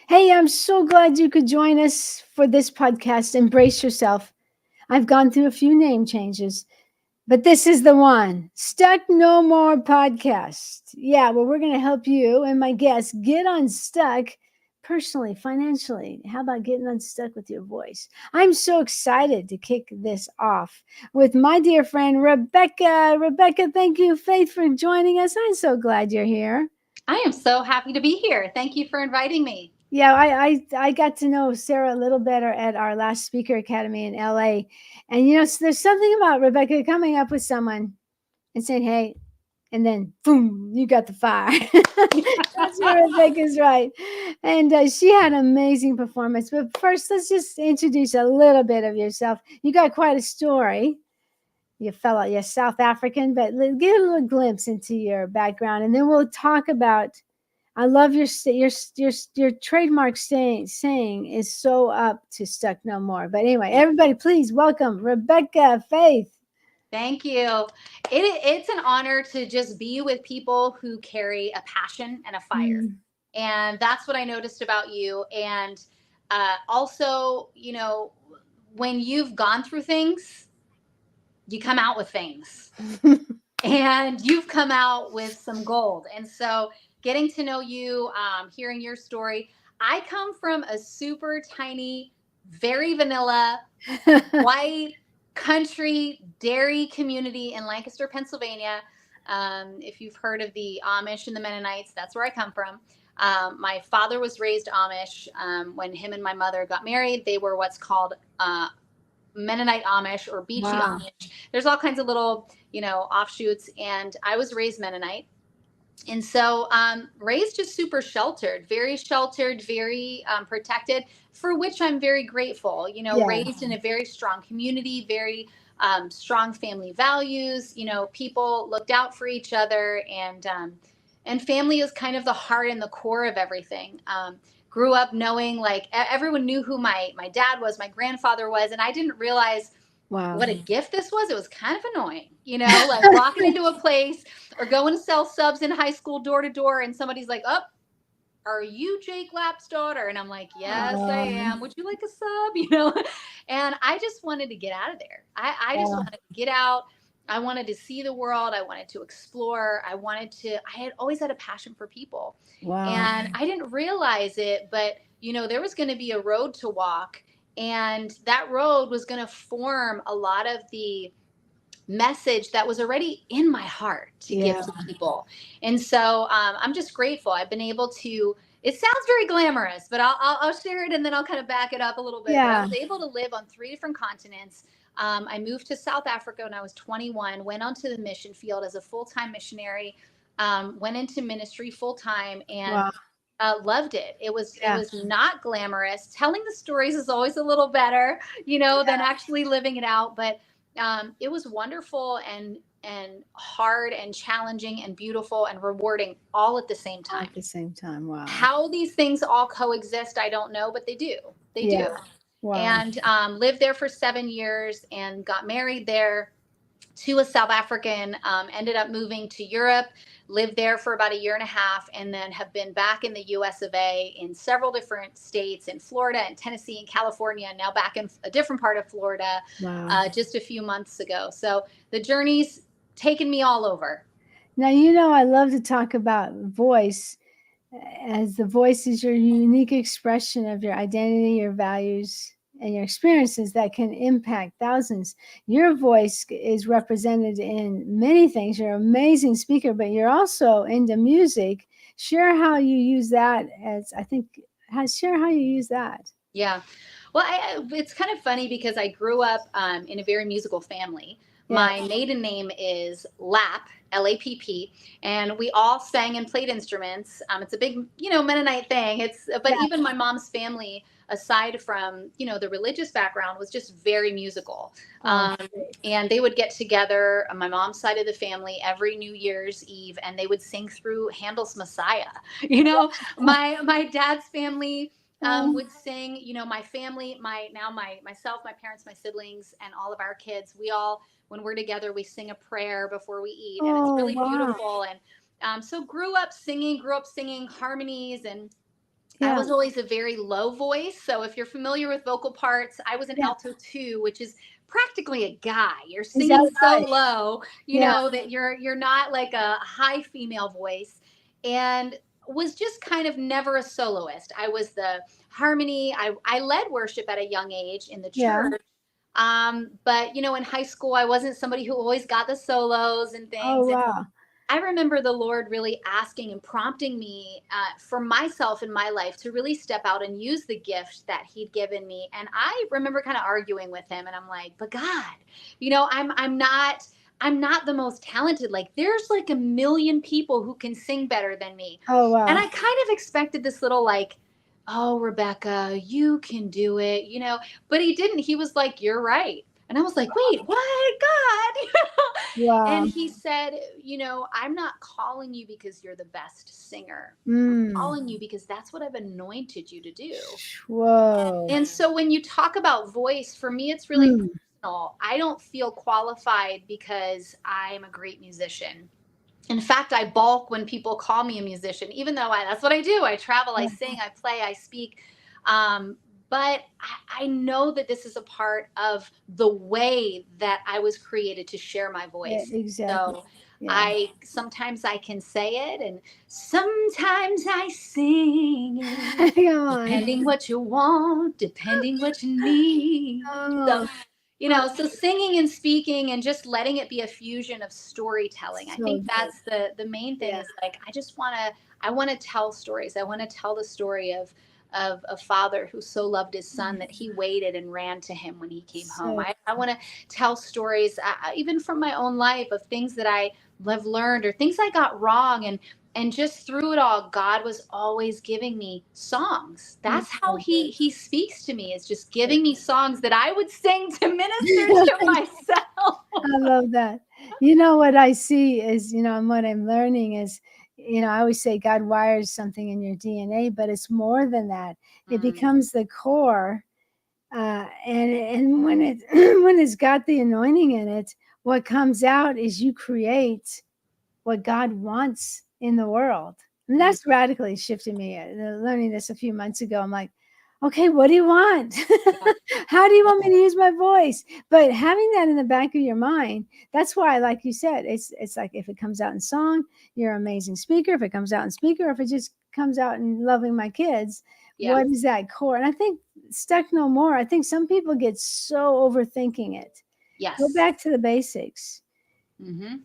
Hey, I'm so glad you could join us for this podcast. Embrace yourself. I've gone through a few name changes, but this is the one. Stuck No More Podcast. Yeah, well, we're going to help you and my guests get unstuck personally, financially. How about getting unstuck with your voice? I'm so excited to kick this off with my dear friend, Rebecca. Rebecca, thank you, Faith, for joining us. I'm so glad you're here. I am so happy to be here. Thank you for inviting me. Yeah, I got to know Sarah a little better at our last speaker academy in LA. And there's something about Rebecca coming up with someone and saying, "Hey," and then boom, you got the fire. That's where Rebecca's right. And she had an amazing performance. But first, let's just introduce a little bit of yourself. You got quite a story. You're South African, but give a little glimpse into your background, and then we'll talk about. I love your trademark saying is so up to stuck no more. But anyway, everybody, please welcome Rebecca Faith. Thank you. It's an honor to just be with people who carry a passion and a fire. Mm. And that's what I noticed about you. And also, when you've gone through things, you come out with things. And you've come out with some gold. And so, getting to know you, hearing your story, I come from a super tiny, very vanilla, white country dairy community in Lancaster, Pennsylvania. If you've heard of the Amish and the Mennonites, that's where I come from. My father was raised Amish. When him and my mother got married, they were what's called Mennonite Amish or Beachy Wow. Amish. There's all kinds of little, offshoots. And I was raised Mennonite. And so raised just super sheltered, very protected, for which I'm very grateful. Yeah. Raised in a very strong community, very strong family values. People looked out for each other, and family is kind of the heart and the core of everything. Grew up knowing, like, everyone knew who my dad was, my grandfather was, and I didn't realize Wow. what a gift this was. It was kind of annoying, like walking into a place or going to sell subs in high school door to door, and somebody's like, "Oh, are you Jake Lapp's daughter?" And I'm like, "Yes, I am. Would you like a sub?" And I just wanted to get out of there. I just Wow. wanted to get out. I wanted to see the world. I wanted to explore. I had always had a passion for people. Wow. And I didn't realize it, but there was going to be a road to walk. And that road was going to form a lot of the message that was already in my heart to give Yeah. to people. And so I'm just grateful. I've been able to. It sounds very glamorous, but I'll share it and then I'll kind of back it up a little bit. But I Yeah. was able to live on 3 different continents. I moved to South Africa when I was 21. Went onto the mission field as a full-time missionary. Went into ministry full time and Wow. loved it. It Yeah. was not glamorous. Telling the stories is always a little better, than actually living it out. But it was wonderful and hard and challenging and beautiful and rewarding all at the same All time. at the same time. Wow. How these things all coexist, I don't know, but they do. They Yeah. do. Wow. And lived there for 7 years and got married there to a South African, ended up moving to Europe, lived there for about a year and a half, and then have been back in the US of A in several different states, in Florida and Tennessee and California, and now back in a different part of Florida Wow. just a few months ago. So the journey's taken me all over. Now, I love to talk about voice, as the voice is your unique expression of your identity, your values, and your experiences that can impact thousands. Your voice is represented in many things. You're an amazing speaker, but you're also into music. Share how you use that share how you use that. Yeah. Well, it's kind of funny because I grew up in a very musical family. Yeah. My maiden name is Lapp, Lapp, and we all sang and played instruments. It's a big, Mennonite thing. But Yeah. even my mom's family, aside from the religious background, was just very musical. Oh, Um, and they would get together on my mom's side of the family every New Year's Eve, and they would sing through Handel's Messiah. My dad's family would sing. My family, myself, my parents, my siblings, and all of our kids. We all, when we're together, we sing a prayer before we eat, and it's oh, really wow. beautiful. And so grew up singing harmonies, and I Yeah. was always a very low voice. So if you're familiar with vocal parts, I was an Yeah. alto 2, which is practically a guy. You're Is that singing so right? low, Yeah. that you're not like a high female voice, and was just kind of never a soloist. I was the harmony. I led worship at a young age in the Yeah. church. But in high school, I wasn't somebody who always got the solos and Oh, things. wow. I remember the Lord really asking and prompting me for myself in my life to really step out and use the gift that He'd given me. And I remember kind of arguing with Him, and I'm like, "But God, I'm not the most talented. Like, there's like a million people who can sing better than me." Oh, And wow. I kind of expected this little like, "Oh, Rebecca, you can do it." But He didn't. He was like, "You're right." And I was like, "Wait, what, God?" And Wow. He said, "I'm not calling you because you're the best singer. I'm Mm. calling you because that's what I've anointed you to do." Whoa. And so when you talk about voice, for me, it's really Mm. personal. I don't feel qualified because I'm a great musician. In fact, I balk when people call me a musician, even though that's what I do. I travel, I Yeah. sing, I play, I speak. But I know that this is a part of the way that I was created to share my Yeah, voice. exactly. So Yeah. I sometimes I can say it, and sometimes I sing it, Come on. depending what you want, depending what you need. So Oh, so singing and speaking and just letting it be a fusion of storytelling. I so think good. that's the main thing, Yeah. is like, I want to tell stories. I want to tell the story of a father who so loved his son that he waited and ran to him when he came home. So I want to tell stories, even from my own life, of things that I have learned or things I got wrong, and just through it all, God was always giving me songs. that's That's how so he speaks to me, is just good. giving me songs that I would sing to minister to myself. I love that. You know what I see is, and what I'm learning is, I always say God wires something in your DNA, but it's more than that. It Mm, becomes the core, and when it when it's got the anointing in it, what comes out is you create what God wants in the world. And mm, that's radically shifted me. Learning this a few months ago, I'm like, okay, what do you want? yeah, How do you want yeah, me to use my voice? But having that in the back of your mind, that's why, like you said, it's like if it comes out in song, you're an amazing speaker. If it comes out in speaker, if it just comes out in loving my kids, yeah, what is that core? And I think stuck no more. I think some people get so overthinking it. Go yes, back to the basics. hmm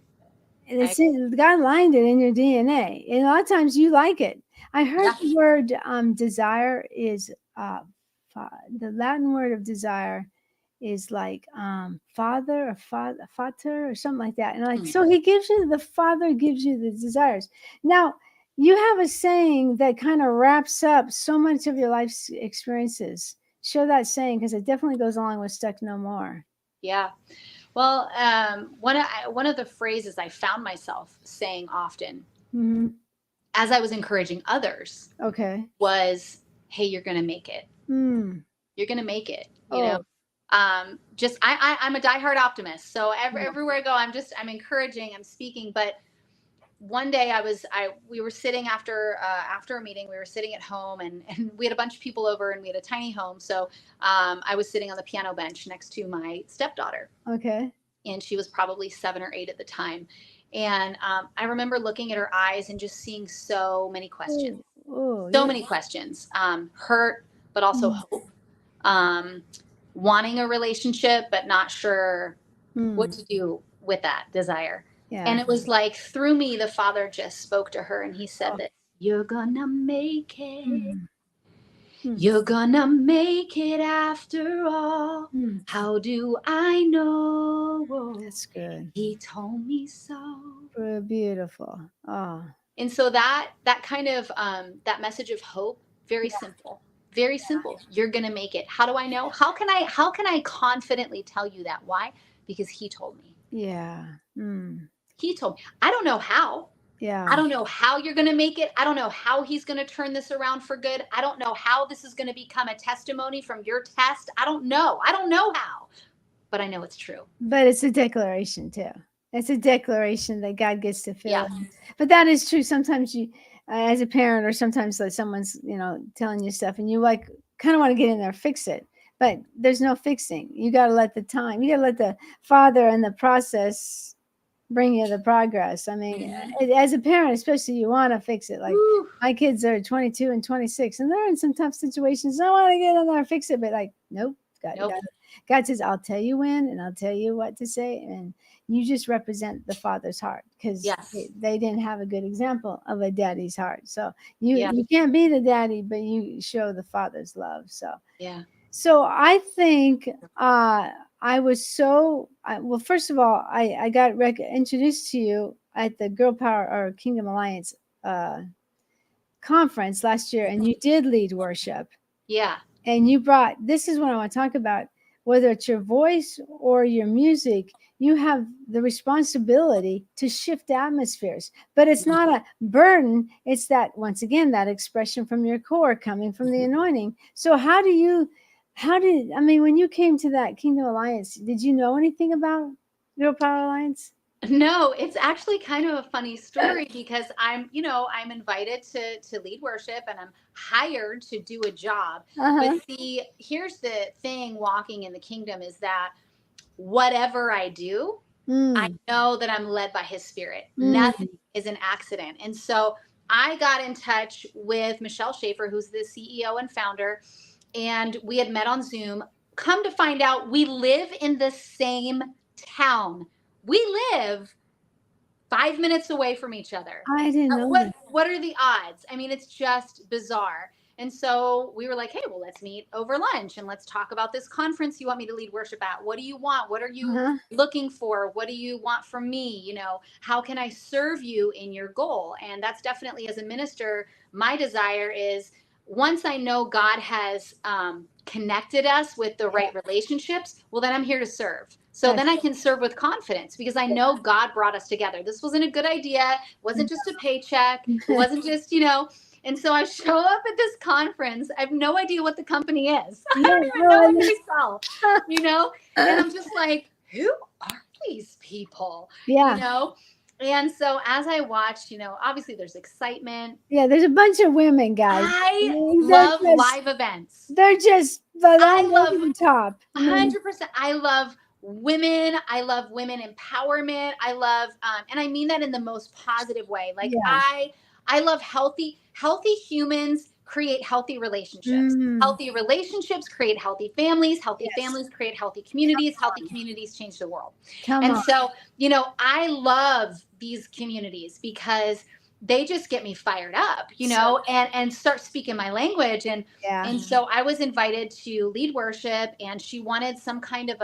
And I, God lined it in your DNA, and a lot of times you like it. I heard yeah, the word desire is the Latin word of desire is like father or fater or something like that. And like, mm, so the father gives you the desires. Now you have a saying that kind of wraps up so much of your life's experiences. Show that saying, because it definitely goes along with stuck no more. yeah. Well, one of the phrases I found myself saying often Hmm. as I was encouraging others Okay. was, "Hey, you're gonna make it. Mm. You're gonna make it." Oh, Just I'm a diehard optimist, so yeah. everywhere I go, I'm encouraging, I'm speaking. But one day we were sitting after a meeting. We were sitting at home, and we had a bunch of people over, and we had a tiny home. So I was sitting on the piano bench next to my stepdaughter, Okay. and she was probably 7 or 8 at the time. And I remember looking at her eyes and just seeing so many questions, Oh, oh, so yeah. many questions, hurt, but also Mm, hope, um, wanting a relationship, but not sure what mm, to do with that desire. And yeah. it was like, through me, the Father just spoke to her, and He said Oh, that you're gonna make it. mm, mm, You're gonna make it after all. mm. How do I know? That's good. He told me so. Beautiful. Oh, And so that kind of that message of hope, very yeah. simple, very simple. You're gonna make it. How do I know? How can I confidently tell you that? Why? Because He told me. Yeah. Mm, He told me. I don't know how. I yeah. don't know how you're going to make it. I don't know how He's going to turn this around for good. I don't know how this is going to become a testimony from your test. I don't know. I don't know how, but I know it's true. But it's a declaration too. It's a declaration that God gets to fill Yeah. in. But that is true. Sometimes as a parent, or sometimes like someone's, telling you stuff and you like kind of want to get in there, fix it. But there's no fixing. You got to let you got to let the Father and the process bring you the progress. I mean, as a parent, especially, you want to fix it. Like Woo. my kids are 22 and 26, and they're in some tough situations. I want to get in there and fix it, but like, nope. Nope. God says, I'll tell you when, and I'll tell you what to say, and you just represent the Father's heart, because Yes. they didn't have a good example of a daddy's heart. So you Yeah. you can't be the daddy, but you show the Father's love. So Yeah. so I think I was so well. First of all, I got introduced to you at the Girl Power or Kingdom Alliance conference last year, and you did lead worship. Yeah. And you brought, this is what I want to talk about, whether it's your voice or your music, you have the responsibility to shift atmospheres. But it's not a burden. It's that, once again, that expression from your core coming from the anointing. So I mean, when you came to that Kingdom Alliance, did you know anything about Real Power Alliance? No, it's actually kind of a funny story because I'm invited to lead worship and I'm hired to do a job. Uh-huh. But see, here's the thing walking in the kingdom is that whatever I do, I know that I'm led by his spirit. Nothing is an accident. And so I got in touch with Michelle Schaefer, who's the CEO and founder, and we had met on Zoom. Come to find out, we live in the same town. We live 5 minutes away from each other. I didn't know that. What are the odds? I mean, it's just bizarre. And so we were like, hey, well, let's meet over lunch and let's talk about this conference you want me to lead worship at. What do you want? What are you looking for? What do you want from me? How can I serve you in your goal? And that's definitely, as a minister, my desire is, once I know God has connected us with the right relationships, well, then I'm here to serve. So then I can serve with confidence because I know God brought us together. This wasn't a good idea. It wasn't just a paycheck. It wasn't just, And so I show up at this conference. I have no idea what the company is. I don't even know what they sell, And I'm just like, who are these people? Yeah. And so as I watched, obviously there's excitement. Yeah, there's a bunch of women, guys. I love live events. They're just, I love the top. 100%. I love women. I love women empowerment. I love, and I mean that in the most positive way. Like I love healthy humans create healthy relationships. Healthy relationships create healthy families. Healthy families create healthy communities. Healthy communities change the world. So, I love these communities because they just get me fired up, and start speaking my language. And so I was invited to lead worship, and she wanted some kind of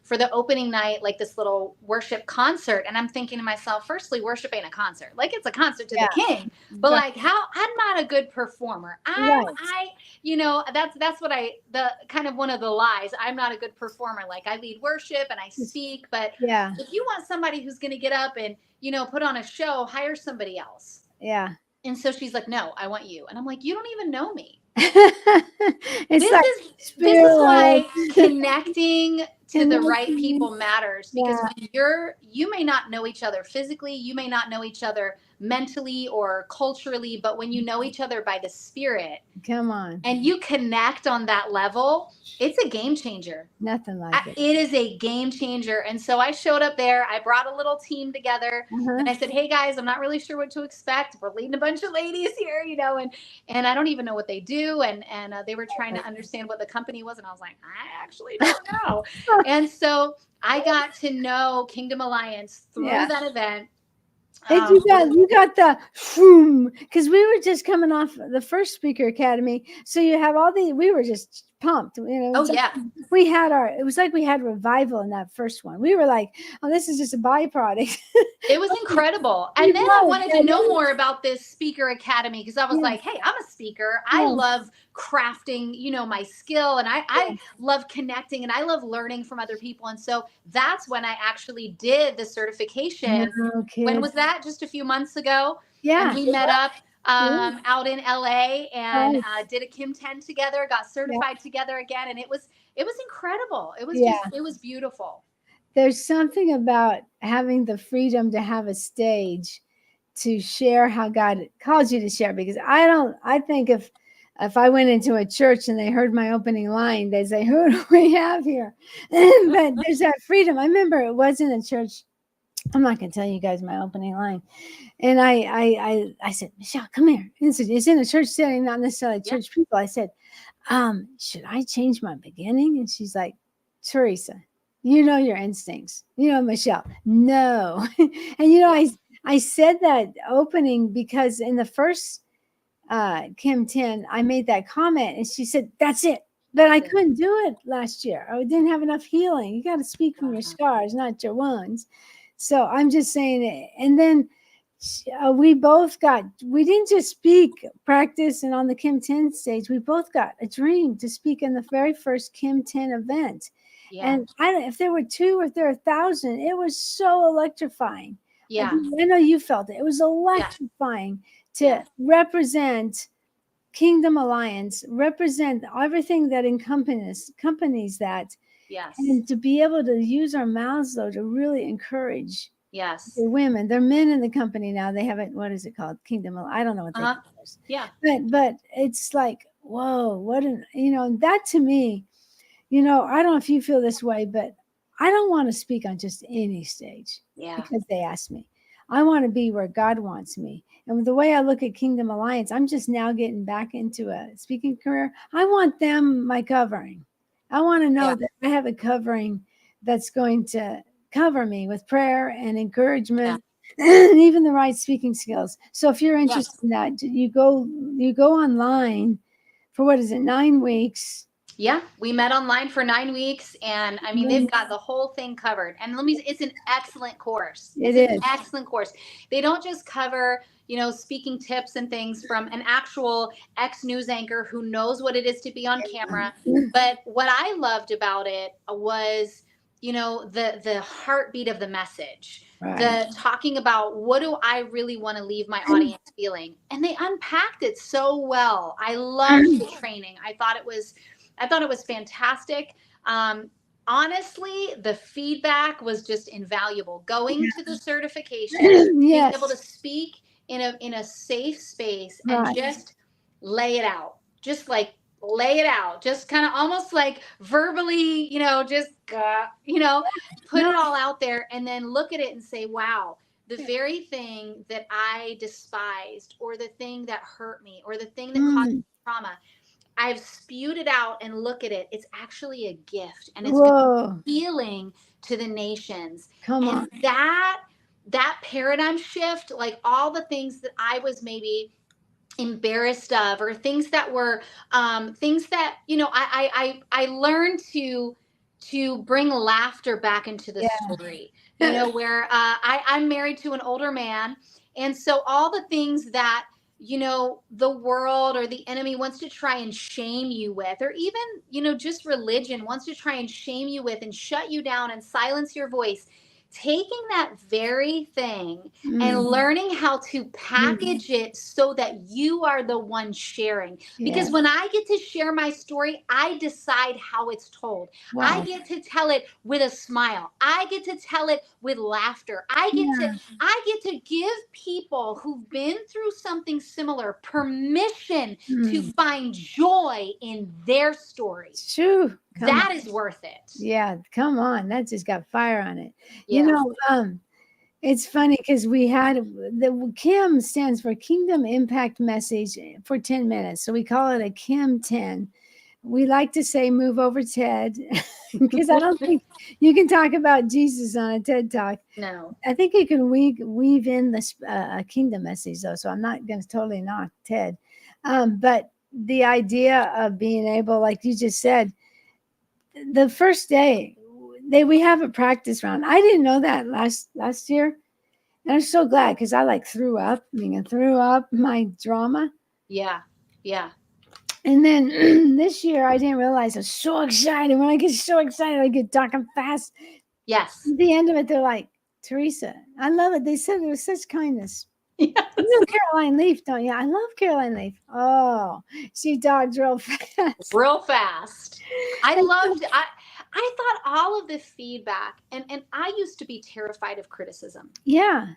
for the opening night, like this little worship concert. And I'm thinking to myself, firstly, worship ain't a concert. Like, it's a concert to the King, but like, I'm not a good performer. That's what the kind of one of the lies. I'm not a good performer. Like, I lead worship and I speak, but if you want somebody who's going to get up and, put on a show, hire somebody else. Yeah. And so she's like, no, I want you. And I'm like, you don't even know me. This is why connecting to the right people matters, because when you may not know each other physically, you may not know each other mentally or culturally, but when you know each other by the Spirit, come on, and you connect on that level, it's a game changer. Nothing like it. It is a game changer. And so I showed up there. I brought a little team together, and I said, hey guys, I'm not really sure what to expect. We're leading a bunch of ladies here, and I don't even know what they do. And they were trying to understand what the company was. And I was like, I actually don't know. And so I got to know Kingdom Alliance through that event. And you got the because we were just coming off the first Speaker Academy, so you have we were just pumped, we had it was like we had revival in that first one. We were like, oh, this is just a byproduct. It was incredible. And then I wanted to know more about this Speaker Academy, because I was like, hey, I'm a speaker. I love crafting, my skill, and I love connecting, and I love learning from other people. And so that's when I actually did the certification. When was that? Just a few months ago. And we met up out in LA and did a Kim 10 together, got certified together again. And it was incredible. It was it was beautiful. There's something about having the freedom to have a stage to share how God calls you to share, because I think if I went into a church and they heard my opening line, they'd say, who do we have here? But there's that freedom. I remember it was in a church. I'm not going to tell you guys my opening line. And I said, Michelle, come here. It's in a church setting, not necessarily church people. I said, should I change my beginning? And she's like, Theresa, you know your instincts. You know, Michelle, no. And you know, I said that opening because in the first Kim 10, I made that comment and she said, that's it. But I couldn't do it last year. I didn't have enough healing. You got to speak from your scars, not your wounds. So I'm just saying it. And then we didn't just speak, practice, and on the Kim 10 stage, we both got a dream to speak in the very first Kim 10 event. Yeah. And if there were 2 or if there were 1,000, it was so electrifying. Yeah. I know you felt it. It was electrifying to represent Kingdom Alliance, represent everything that companies that. Yes. And to be able to use our mouths, though, to really encourage the women. They're men in the company now. They haven't, what is it called? Kingdom. I don't know what they call it. Yeah. But it's like, whoa, what an, that to me, I don't know if you feel this way, but I don't want to speak on just any stage because they ask me. I want to be where God wants me. And the way I look at Kingdom Alliance, I'm just now getting back into a speaking career. I want them my covering. I want to know that I have a covering that's going to cover me with prayer and encouragement and even the right speaking skills. So if you're interested in that, you go online for, what is it, 9 weeks. Yeah, we met online for 9 weeks, and I mean, they've got the whole thing covered. And it's an excellent course. It's an excellent course. They don't just cover, speaking tips and things from an actual ex-news anchor who knows what it is to be on camera. But what I loved about it was, the heartbeat of the message. The talking about, what do I really want to leave my audience feeling? And they unpacked it so well. I loved the training. I thought it was fantastic. Honestly, the feedback was just invaluable. Going to the certification, being able to speak in a safe space and just lay it out. Just like lay it out. Just kind of almost like verbally, just put it all out there and then look at it and say, wow, the very thing that I despised, or the thing that hurt me, or the thing that caused me trauma, I've spewed it out, and look at it. It's actually a gift, and it's been healing to the nations. And that paradigm shift, like all the things that I was maybe embarrassed of, or things that were things that I learned to bring laughter back into the story. Where I'm married to an older man, and so all the things that the world or the enemy wants to try and shame you with, or even, just religion wants to try and shame you with and shut you down and silence your voice, taking that very thing and learning how to package it so that you are the one sharing. Because when I get to share my story, I decide how it's told. I get to tell it with a smile. I get to tell it with laughter. I get to give people who've been through something similar permission to find joy in their story. True. That is worth it. Yeah, come on. That just got fire on it. It's funny because we had the Kim stands for Kingdom Impact Message for 10 minutes. So we call it a Kim 10. We like to say move over TED because I don't think you can talk about Jesus on a TED Talk. No. I think you can weave in this kingdom message, though. So I'm not going to totally knock TED. But the idea of being able, like you just said, the first day we have a practice round. I didn't know that last year, and I'm so glad because I threw up my drama. Yeah. And then this year I didn't realize I was so excited. When I get so excited, I get talking fast. Yes. At the end of it, they're like, Theresa, I love it. They said it was such kindness. Yes. You know Caroline Leaf, don't you? I love Caroline Leaf. Oh, she talked real fast. Real fast. I thought all of the feedback, and I used to be terrified of criticism. Yeah.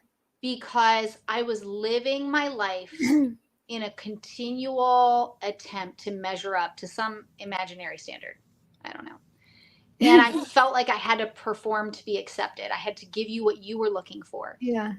because I was living my life in a continual attempt to measure up to some imaginary standard. I don't know. And I felt like I had to perform to be accepted. I had to give you what you were looking for. Yeah.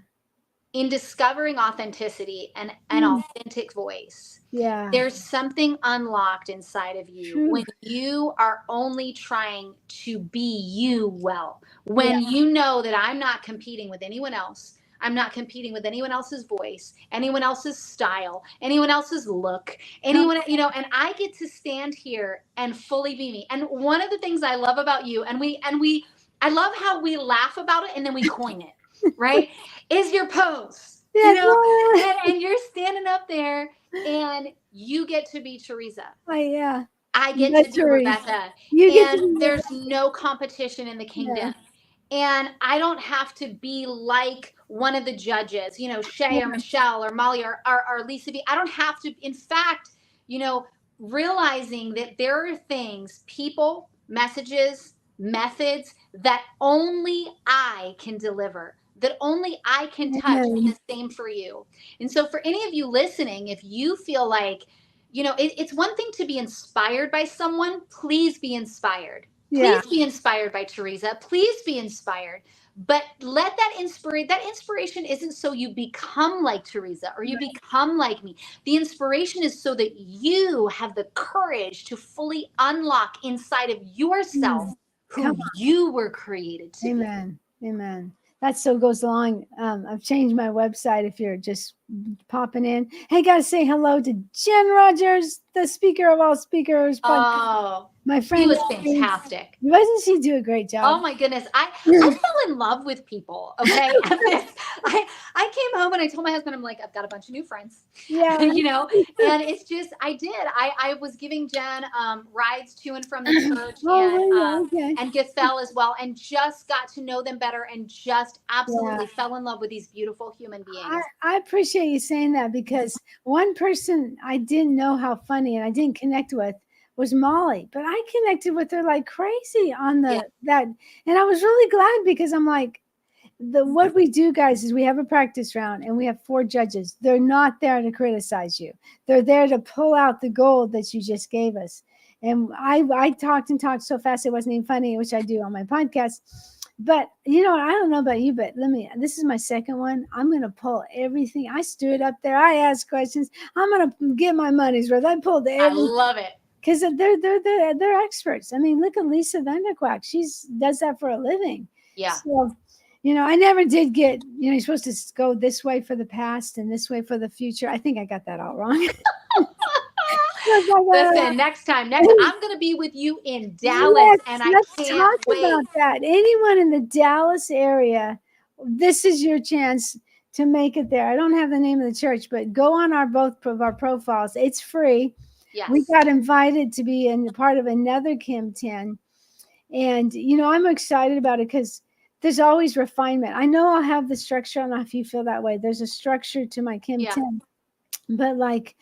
In discovering authenticity and an Mm. authentic voice, Yeah. there's something unlocked inside of you True. when you are only trying to be you well. Yeah. When you know that I'm not competing with anyone else. I'm not competing with anyone else's voice, anyone else's style, anyone else's look, anyone, you know, and I get to stand here and fully be me. And one of the things I love about you, I love how we laugh about it and then we coin it, right? Is your pose, you Yeah. know, and you're standing up there and you get to be Theresa. Yeah. I get That's to be Theresa. Rebecca. You get to And be there's no competition in the kingdom. Yeah. And I don't have to be like one of the judges, you know, Shay or Michelle or Molly or Lisa B. I don't have to. In fact, you know, realizing that there are things, people, messages, methods that only I can deliver, that only I can touch, and Amen. the same for you. And so, for any of you listening, if you feel like, you know, it's one thing to be inspired by someone, please be inspired. Yeah. Please be inspired by Theresa. Please be inspired. But let that inspiration isn't so you become like Theresa or you become like me. The inspiration is so that you have the courage to fully unlock inside of yourself Come who you were created to be. Amen. Amen. That so goes along. I've changed my website if you're just popping in. Hey, guys, say hello to Jen Rogers, the speaker of all speakers. Oh, My she friend. was fantastic. Wasn't she do a great job? Oh my goodness. I fell in love with people. Okay. I came home and I told my husband, I'm like, I've got a bunch of new friends. Yeah. You know, and it's just, I was giving Jen rides to and from the church and Githel as well. And just got to know them better and just absolutely fell in love with these beautiful human beings. I appreciate you saying that because one person I didn't know how funny and I didn't connect with was Molly, but I connected with her like crazy on that, and I was really glad because I'm like, what we do, guys, is we have a practice round and we have 4 judges. They're not there to criticize you. They're there to pull out the gold that you just gave us. And I talked and talked so fast it wasn't even funny, which I do on my podcast. But you know, I don't know about you, but this is my second one. I'm going to pull everything. I stood up there. I asked questions. I'm going to get my money's worth. I pulled everything. I love it. Because they're experts. I mean, look at Lisa Vanderquack. Does that for a living. Yeah. So, you know, I never did get, you know, you're supposed to go this way for the past and this way for the future. I think I got that all wrong. Listen, next time, I'm going to be with you in Dallas, and I can't wait. About that. Anyone in the Dallas area, this is your chance to make it there. I don't have the name of the church, but go on both of our profiles. It's free. Yes. We got invited to be in part of another Kim 10. And, you know, I'm excited about it because there's always refinement. I know I'll have the structure. I don't know if you feel that way. There's a structure to my Kim 10. But like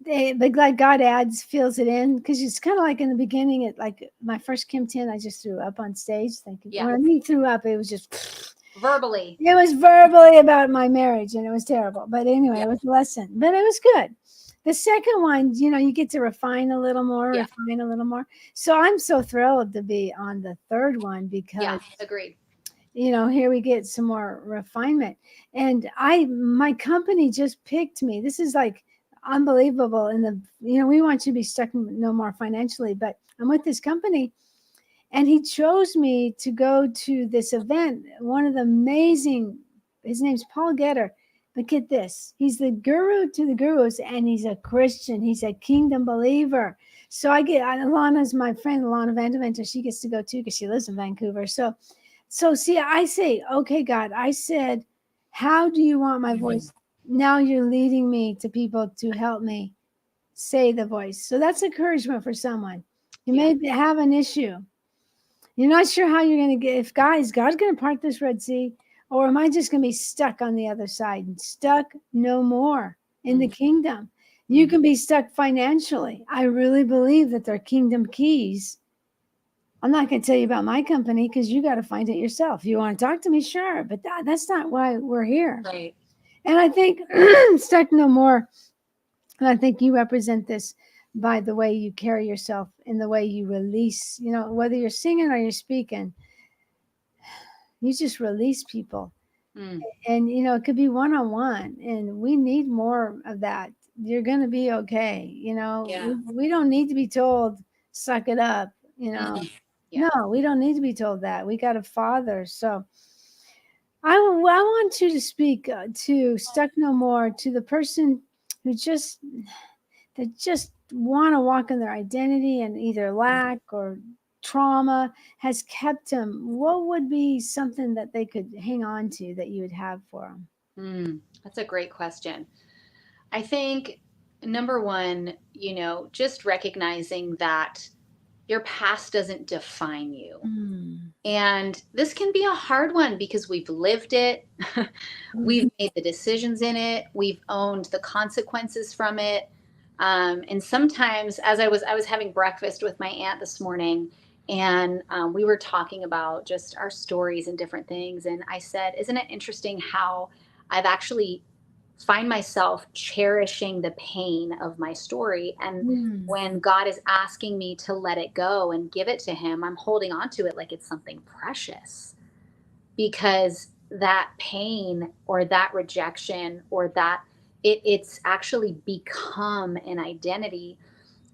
God fills it in because it's kind of like in the beginning, like my first Kim 10, I just threw up on stage. When I mean threw up, it was just verbally. It was verbally about my marriage and it was terrible. But anyway, it was a lesson. But it was good. The second one, you know, you get to refine a little more. So I'm so thrilled to be on the third one because agreed. You know, here we get some more refinement. And my company just picked me. This is like unbelievable. You know, we want you to be stuck no more financially, but I'm with this company and he chose me to go to this event. One of the his name's Paul Getter. But get this, he's the guru to the gurus and he's a Christian. He's a kingdom believer. So Alana's my friend, Alana Vandeventer. She gets to go too because she lives in Vancouver. So see, I say, okay, God, I said, how do you want my voice? Now you're leading me to people to help me say the voice. So that's encouragement for someone. You may have an issue. You're not sure how you're going to get, if God's going to part this Red Sea, or am I just going to be stuck on the other side and stuck no more in the kingdom? You can be stuck financially. I really believe that they're kingdom keys I'm not going to tell you about my company because you got to find it yourself. You want to talk to me? Sure. But that's not why we're here. Right. And I think Start No More, and I think you represent this by the way you carry yourself and the way you release, whether you're singing or you're speaking, you just release people. Mm. And, it could be one-on-one, and we need more of that. You're going to be okay. Yeah. We don't need to be told, suck it up, Yeah. No, we don't need to be told that. We got a father. So I want you to speak to Stuck No More, to the person who just want to walk in their identity, and either lack or trauma has kept them. What would be something that they could hang on to that you would have for them? That's a great question. I think number one, just recognizing that your past doesn't define you. Mm. And this can be a hard one because we've lived it. We've made the decisions in it. We've owned the consequences from it. And sometimes, as I was having breakfast with my aunt this morning, and we were talking about just our stories and different things. And I said, isn't it interesting how I've actually find myself cherishing the pain of my story. And Mm. when God is asking me to let it go and give it to Him, I'm holding on to it like it's something precious, because that pain or that rejection or that it's actually become an identity.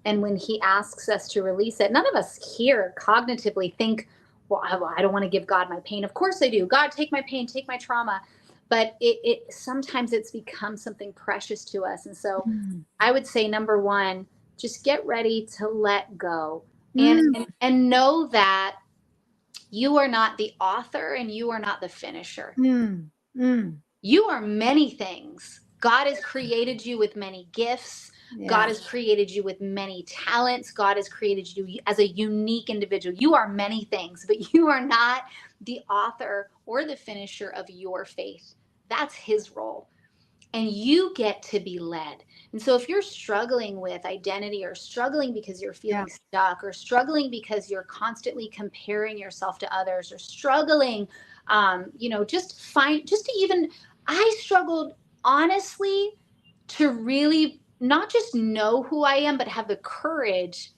And when He asks us to release it, none of us here cognitively think, well, I don't want to give God my pain. Of course I do. God, take my pain, take my trauma. But it sometimes it's become something precious to us. And so Mm. I would say number one, just get ready to let go, and Mm. and know that you are not the author and you are not the finisher. Mm. Mm. You are many things. God has created you with many gifts. God Yeah. has created you with many talents. God has created you as a unique individual. You are many things, but you are not the author or the finisher of your faith. That's His role. And you get to be led. And so if you're struggling with identity, or struggling because you're Yeah. feeling stuck, or struggling because you're constantly comparing yourself to others, or struggling, just to even, I struggled honestly to really not just know who I am, but have the courage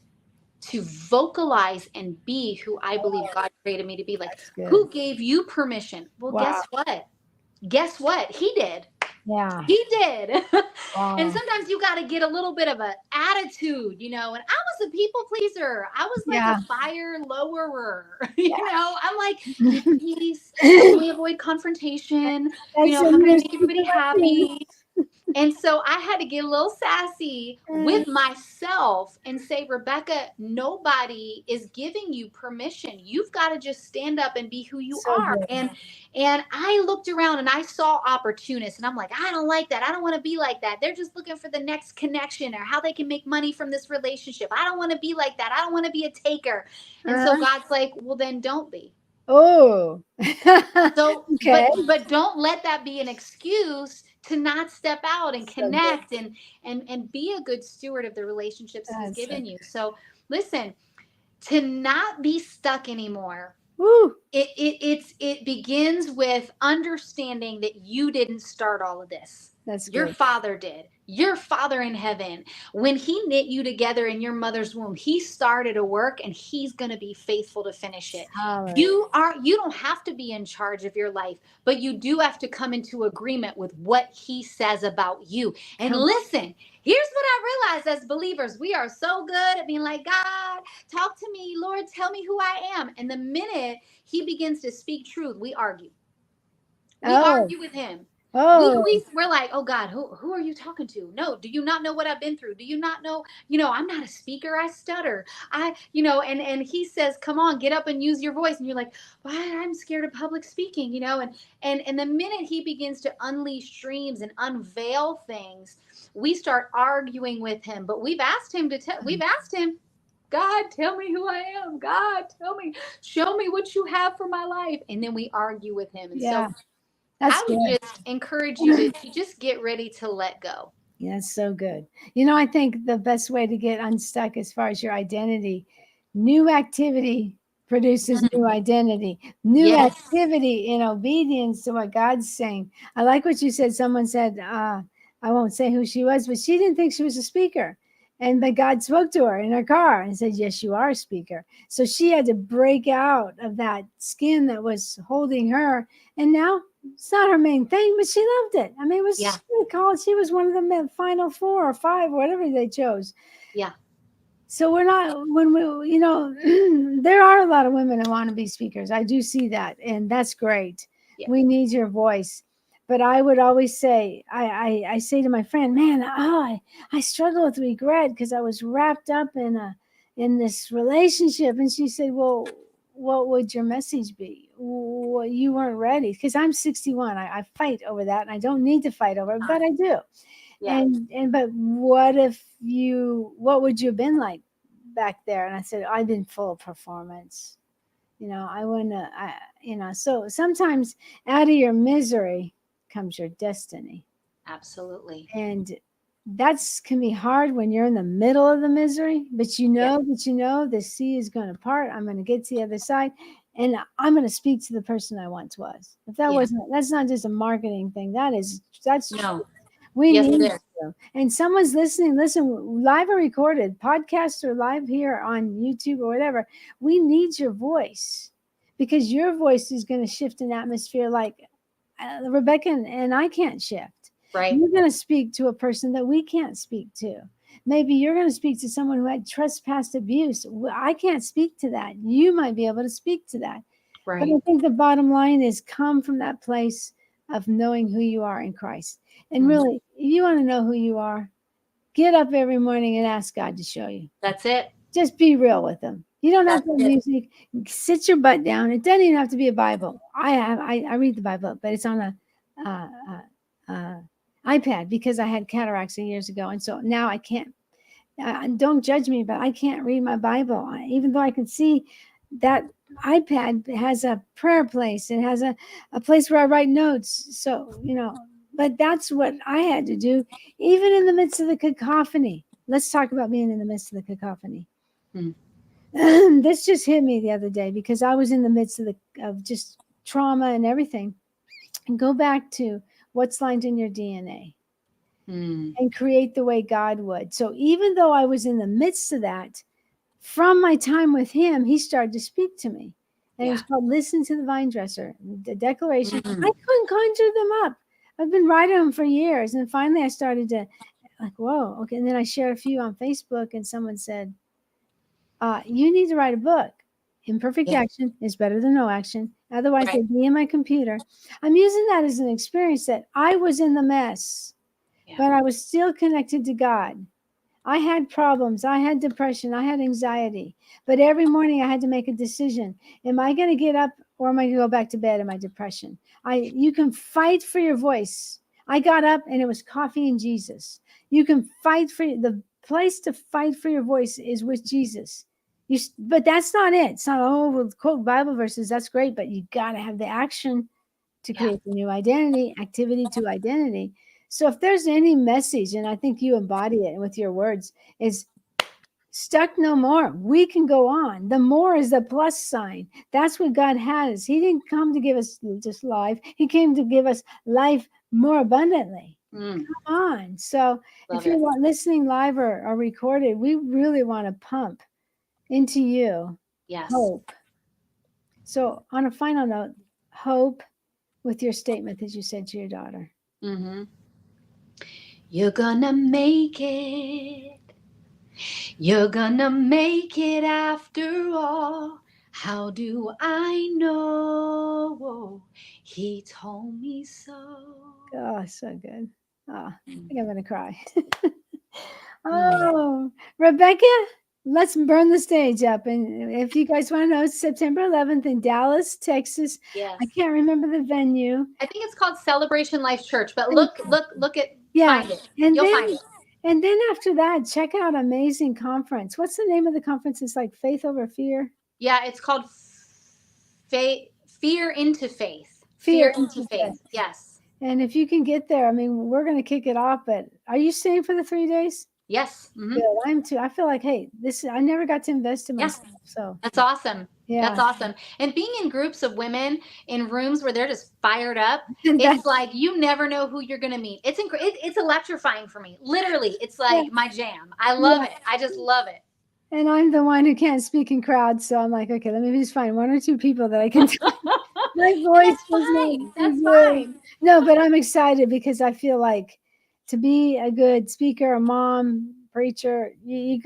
to vocalize and be who I believe God created me to be. Like, That's good. who gave you permission? Well, Wow. guess what? Guess what? He did. Yeah. He did. And Wow. sometimes you got to get a little bit of an attitude, and I was a people pleaser. I was like Yeah. a fire lowerer. I'm like, give That's peace. How can we avoid confrontation? How can I your make everybody secret weapon. happy? And so I had to get a little sassy Mm. with myself and say, Rebecca, nobody is giving you permission. You've got to just stand up and be who you So are. good. And I looked around and I saw opportunists, and I'm like, I don't like that. I don't want to be like that. They're just looking for the next connection or how they can make money from this relationship. I don't want to be like that. I don't want to be a taker. And so Uh, God's like, well, then don't be. oh. So, Okay. but don't let that be an excuse to not step out and So good. connect and be a good steward of the relationships He's That's so given good. you. So listen, to not be stuck anymore, Woo. it begins with understanding that you didn't start all of this. That's Your good. Father did. Your Father in heaven, when He knit you together in your mother's womb, He started a work, and He's going to be faithful to finish it. Hallelujah. You don't have to be in charge of your life, but you do have to come into agreement with what He says about you. And Come. listen, here's what I realized: as believers, we are so good at being like, God, talk to me, Lord, tell me who I am. And the minute He begins to speak truth, we argue. We Oh. argue with Him. Oh. We're like, oh God, who are you talking to? No, do you not know what I've been through? Do you not know? I'm not a speaker. I stutter. And He says, come on, get up and use your voice. And you're like, well, I'm scared of public speaking, and the minute He begins to unleash dreams and unveil things, we start arguing with Him. But we've asked Him we've asked Him, God, tell me who I am. God, tell me, show me what you have for my life. And then we argue with Him. And so Yeah. That's I would good. just encourage you to just get ready to let go. Yeah, that's so good. I think the best way to get unstuck as far as your identity, new activity produces new identity, new Yes. activity in obedience to what God's saying. I like what you said. Someone said, I won't say who she was, but she didn't think she was a speaker. But God spoke to her in her car and said, yes, you are a speaker. So she had to break out of that skin that was holding her. And now it's not her main thing, but she loved it. I mean, it was called, she was one of the final 4 or 5, whatever they chose. Yeah. So we're not, when we, there are a lot of women who want to be speakers. I do see that, and that's great. Yeah. We need your voice. But I would always say, I say to my friend, man, I struggle with regret because I was wrapped up in this relationship. And she said, well, what would your message be? Well, you weren't ready, because I'm 61. I fight over that, and I don't need to fight over it, but I do. Yeah. But what would you have been like back there? And I said, I've been full of performance. I wouldn't, so sometimes out of your misery comes your destiny. Absolutely. And that's can be hard when you're in the middle of the misery, but the sea is going to part. I'm going to get to the other side, and I'm going to speak to the person I once was. If that wasn't, that's not just a marketing thing. That's No. we Yes, it need is. you. And someone's listening. Listen, live or recorded, podcast or live here on YouTube or whatever. We need your voice, because your voice is going to shift an atmosphere like Rebecca and I can't shift. Right. You're going to speak to a person that we can't speak to. Maybe you're going to speak to someone who had trespassed abuse. I can't speak to that. You might be able to speak to that. Right. But I think the bottom line is come from that place of knowing who you are in Christ. And really, if you want to know who you are, get up every morning and ask God to show you. That's it. Just be real with Him. You don't have to have music. Sit your butt down. It doesn't even have to be a Bible. I read the Bible, but it's on a iPad because I had cataracts years ago, and so now I can't. Don't judge me, but I can't read my Bible, even though I can see that iPad has a prayer place. It has a place where I write notes. So, but that's what I had to do, even in the midst of the cacophony. Let's talk about being in the midst of the cacophony. This just hit me the other day because I was in the midst of just trauma and everything. And go back to what's lined in your DNA and create the way God would. So even though I was in the midst of that, from my time with Him, He started to speak to me. And it was called Listen to the Vine Dresser, the declaration. I couldn't conjure them up. I've been writing them for years. And finally I started to whoa, okay. And then I shared a few on Facebook, and someone said, you need to write a book. Imperfect action is better than no action. Otherwise, they'd be in my computer. I'm using that as an experience that I was in the mess, but I was still connected to God. I had problems. I had depression. I had anxiety. But every morning I had to make a decision. Am I going to get up, or am I going to go back to bed in my depression? You can fight for your voice. I got up and it was coffee and Jesus. You can fight for the place to fight for your voice is with Jesus. But that's not it. It's not, we'll quote Bible verses. That's great. But you got to have the action to create the new identity, activity to identity. So if there's any message, and I think you embody it with your words, is stuck no more. We can go on. The more is the plus sign. That's what God has. He didn't come to give us just life. He came to give us life more abundantly. Come on. So if you're listening live or recorded, we really want to pump into you hope. So on a final note, hope with your statement that you said to your daughter. You're gonna make it. You're gonna make it after all. How do I know? He told me so. Oh, so good. Oh, I think I'm going to cry. Oh, Rebecca, let's burn the stage up. And if you guys want to know, it's September 11th in Dallas, Texas. Yes. I can't remember the venue. I think it's called Celebration Life Church, but look at, find it. And You'll then, find it. And then after that, check out Amazing Conference. What's the name of the conference? It's like Faith Over Fear. Yeah, it's called Fear into Faith. Fear into Faith. Yes. And if you can get there, I mean, we're going to kick it off, but are you staying for the 3 days? Yes. Good. I'm too. I feel like, hey, I never got to invest in Yeah. myself. So That's awesome. That's yeah. awesome. And being in groups of women in rooms where they're just fired up, And it's that's like you never know who you're going to meet. It's electrifying for me. Literally, it's yeah, like my jam. I love yeah. it. I just love it. And I'm the one who can't speak in crowds. So I'm like, okay, let me just find one or two people that I can my And voice that's was not fine. too That's good. fine. No, but I'm excited because I feel like to be a good speaker, a mom, preacher, you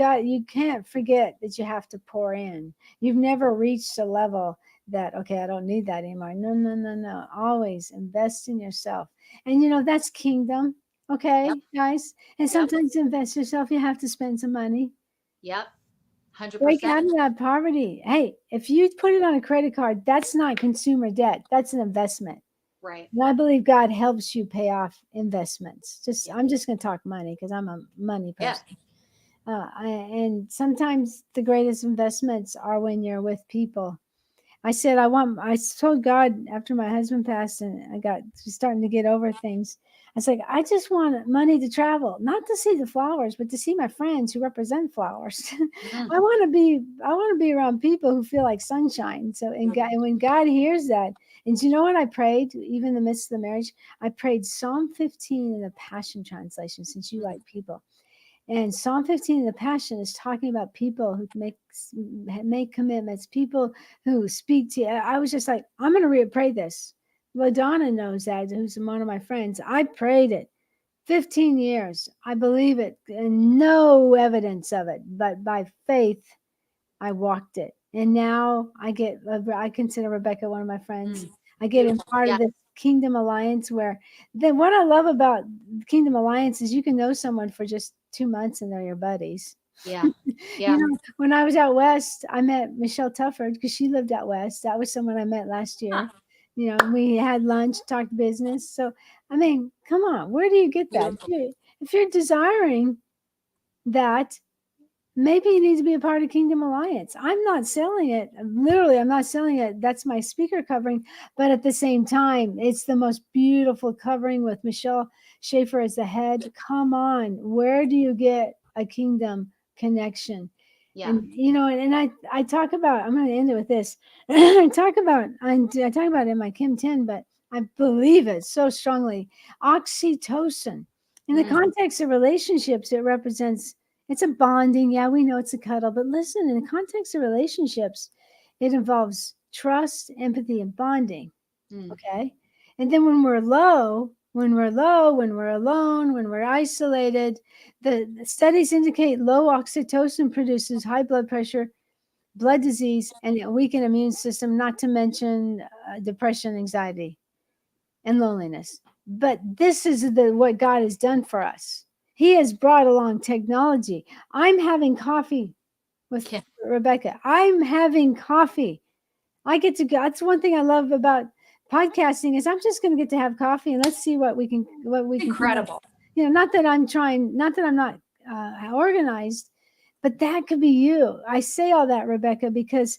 can't forget that you have to pour in. You've never reached a level that, okay, I don't need that anymore. No, no, no, no. Always invest in yourself. And that's kingdom. Yep. Okay, guys. And Yep. sometimes to invest yourself, you have to spend some money. Yep. Break 100%. out of that poverty. Hey, if you put it on a credit card, that's not consumer debt. That's an investment. Right. And I believe God helps you pay off investments. Yeah. I'm just going to talk money because I'm a money Yeah. person. And sometimes the greatest investments are when you're with people. I told God after my husband passed and I got starting to get over things. I was like, I just want money to travel, not to see the flowers, but to see my friends who represent flowers. Mm. I want to be around people who feel like sunshine. So, and when God hears that, and do you know what I prayed, even in the midst of the marriage? I prayed Psalm 15 in the Passion Translation, since you like people. And Psalm 15 in the Passion is talking about people who make commitments, people who speak to you. I was just like, I'm going to pray this. LaDonna knows that, who's one of my friends. I prayed it 15 years. I believe it, and no evidence of it, but by faith, I walked it. And now I consider Rebecca one of my friends. Mm. I get in Beautiful. part of Yeah. this Kingdom Alliance where then what I love about Kingdom Alliance is you can know someone for just 2 months and they're your buddies. Yeah. Yeah. When I was out west, I met Michelle Tufford because she lived out west. That was someone I met last Huh. year. We had lunch, talked business. So, I mean, come on, where do you get that? Beautiful. If you're desiring that, maybe you need to be a part of Kingdom Alliance. I'm not selling it. Literally, I'm not selling it. That's my speaker covering. But at the same time, it's the most beautiful covering with Michelle Schaefer as the head. Come on. Where do you get a kingdom connection? Yeah. And I talk about, I'm going to end it with this. I talk about it in my Kim 10, but I believe it so strongly. Oxytocin. In the Mm. context of relationships, it represents it's a bonding. Yeah, we know it's a cuddle, but listen, in the context of relationships, it involves trust, empathy, and bonding. Mm. Okay. And then when we're low, when we're alone, when we're isolated, the studies indicate low oxytocin produces high blood pressure, blood disease, and a weakened immune system, not to mention depression, anxiety, and loneliness. But this is what God has done for us. He has brought along technology. I'm having coffee with Yeah. Rebecca. I'm having coffee. I get to go. That's one thing I love about podcasting is I'm just going to get to have coffee and let's see what we can come up. Incredible. Not that I'm trying, not that I'm not organized, but that could be you. I say all that, Rebecca, because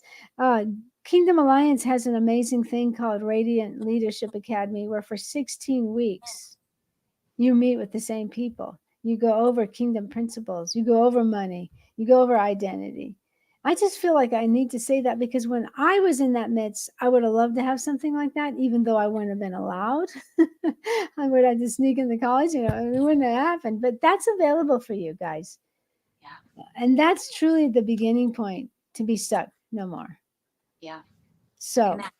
Kingdom Alliance has an amazing thing called Radiant Leadership Academy, where for 16 weeks you meet with the same people. You go over kingdom principles, you go over money, you go over identity. I just feel like I need to say that because when I was in that midst, I would have loved to have something like that, even though I wouldn't have been allowed. I would have to sneak into college, it wouldn't have happened. But that's available for you guys. Yeah. And that's truly the beginning point to be stuck no more. Yeah. So Connect.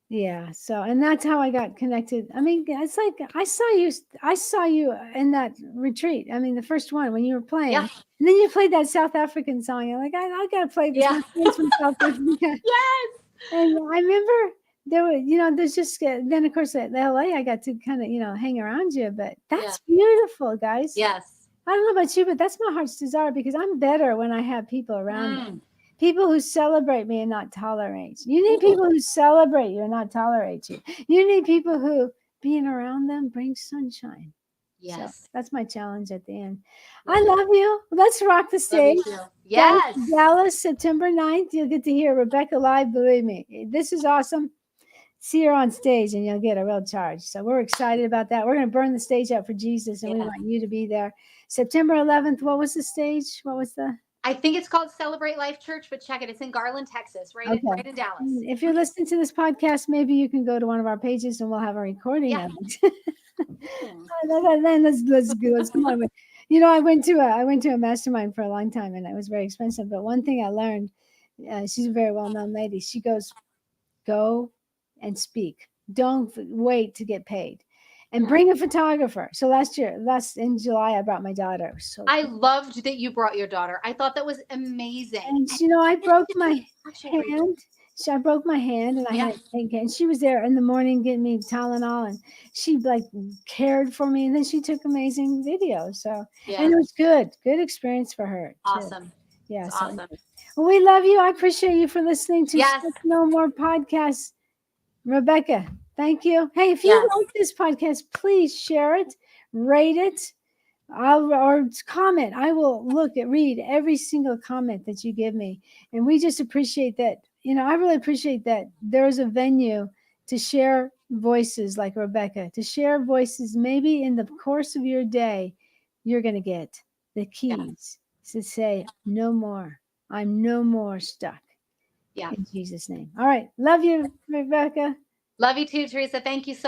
yeah, so and that's how I got connected. I mean, it's like I saw you in that retreat. I mean, the first one when you were playing. Yeah. And then you played that South African song. I'm like, I gotta play this. Yeah. My friends from South Africa. Yes. And I remember there were, there's just then of course at LA I got to kind of, hang around you, but Yeah. that's beautiful, guys. Yes. I don't know about you, but that's my heart's desire because I'm better when I have people around me. Mm. People who celebrate me and not tolerate. You need Ooh. people who celebrate you and not tolerate you. You need people who being around them brings sunshine. So Yes. that's my challenge at the end. I Love it. love you. Let's rock the Love you stage. too. Guys, Yes. Dallas, September 9th. You'll get to hear Rebecca live. Believe me, this is awesome. see her on stage and you'll get a real charge. So we're excited about that. We're going to burn the stage up for Jesus, and we want you to be there. September 11th, what was the stage? What was the? I think it's called Celebrate Life Church, but check it. It's in Garland, Texas, right in Dallas. If you're listening to this podcast, maybe you can go to one of our pages and we'll have a recording of it. Then let's come on. You know, I went to a mastermind for a long time, and it was very expensive. But one thing I learned, she's a very well-known lady. She goes, go and speak. Don't wait to get paid. And bring a photographer. So in July, I brought my daughter. So I loved that you brought your daughter. I thought that was amazing. And you know, I broke my hand. So I broke my hand, and I had pink. And she was there in the morning getting me Tylenol, and she like cared for me. And then she took amazing videos. So and it was good experience for her. Awesome. Yeah. So awesome. Well, we love you. I appreciate you for listening to No More Podcasts. Rebecca, thank you. Hey, if you like this podcast, please share it, rate it, or comment. I will read every single comment that you give me. And we just appreciate that. You know, I really appreciate that there's a venue to share voices like Rebecca, to share voices. Maybe in the course of your day, you're going to get the keys to say, no more. I'm no more stuck. Yeah. In Jesus' name. All right. Love you, Rebecca. Love you too, Theresa. Thank you so much.